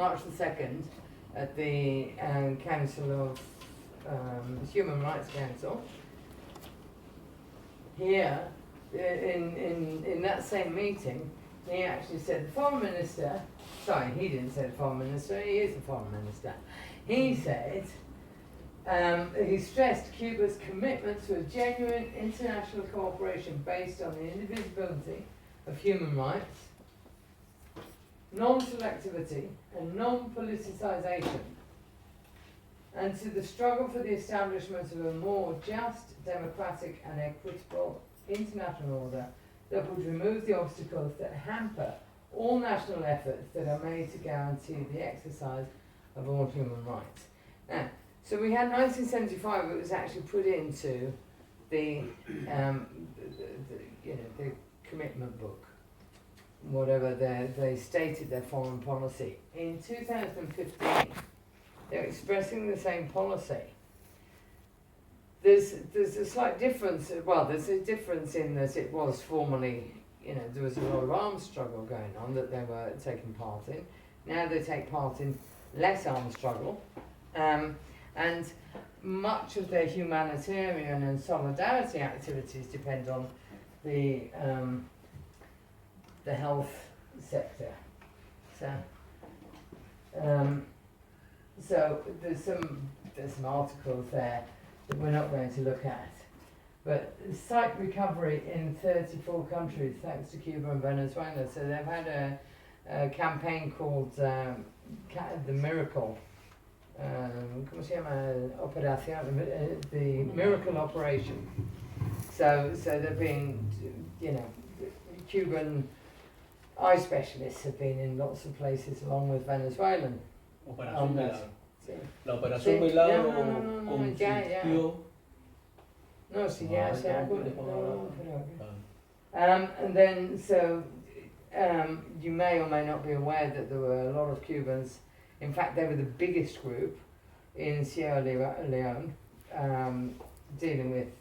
March the 2nd, at the Council of Human Rights Council. Here, in that same meeting, he actually said the foreign minister, sorry, he didn't say the foreign minister, he is the foreign minister. He said, he stressed Cuba's commitment to a genuine international cooperation based on the indivisibility of human rights, non-selectivity and non-politicization, and to the struggle for the establishment of a more just, democratic and equitable international order that would remove the obstacles that hamper all national efforts that are made to guarantee the exercise of all human rights. Now, so we had 1975, it was actually put into the commitment book, whatever they stated their foreign policy. In 2015, they're expressing the same policy. There's a slight difference, well, there's a difference in that it was formerly, there was a lot of arms struggle going on that they were taking part in. Now they take part in less arms struggle. And much of their humanitarian and solidarity activities depend on the health sector. So there's some articles there that we're not going to look at. But site recovery in 34 countries thanks to Cuba and Venezuela. So they've had a campaign called the Miracle. ¿Cómo se llama? Operación, the Miracle Operation. So they've been, Cuban eye specialists have been in lots of places along with Venezuelan. Operación Milagro. La Operación Milagro consistió. No, sí, ya se ha and then, so you may or may not be aware that there were a lot of Cubans. In fact, they were the biggest group in Sierra Leone dealing with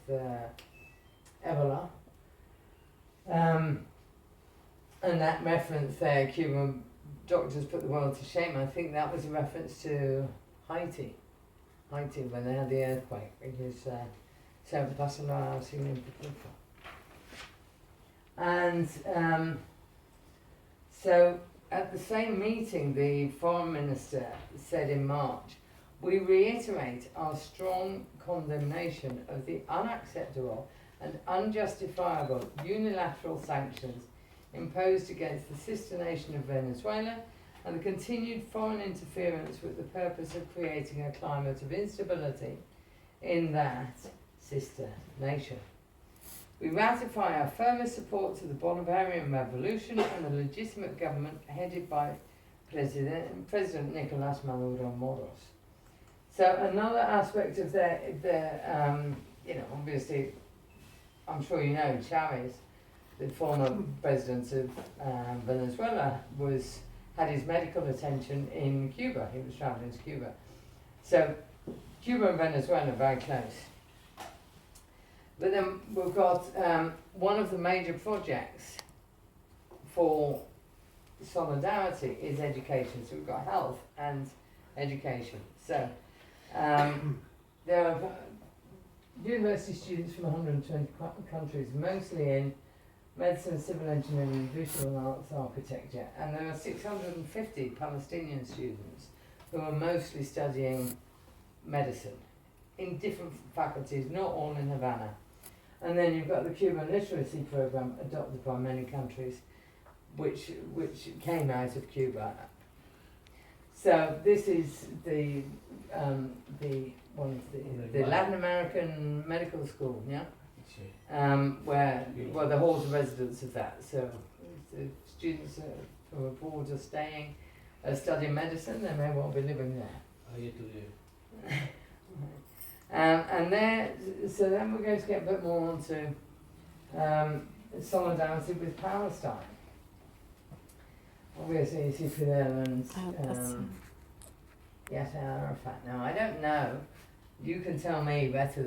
Ebola. And that reference there, Cuban doctors put the world to shame. I think that was a reference to Haiti when they had the earthquake, because and so at the same meeting, the foreign minister said in March, "We reiterate our strong condemnation of the unacceptable and unjustifiable unilateral sanctions imposed against the sister nation of Venezuela and the continued foreign interference with the purpose of creating a climate of instability in that sister nation. We ratify our firmest support to the Bolivarian Revolution and the legitimate government headed by President Nicolas Maduro Moros." So another aspect of their obviously, I'm sure you know, Chavez, the former president of Venezuela, had his medical attention in Cuba. He was traveling to Cuba. So Cuba and Venezuela are very close. But then we've got one of the major projects for solidarity is education. So we've got health and education. So there are university students from 120 countries, mostly in medicine, civil engineering, visual arts, architecture, and there are 650 Palestinian students who are mostly studying medicine in different faculties, not all in Havana. And then you've got the Cuban literacy program adopted by many countries, which came out of Cuba. So this is the Latin American medical school, yeah, where the halls of residence of that. So the students from abroad are staying, studying medicine. They may well be living there. And so then we're going to get a bit more onto solidarity with Palestine. Obviously, you see Fidel and Yasser Arafat. Now, I don't know. You can tell me better.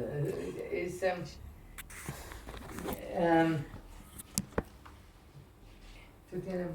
Tú tienes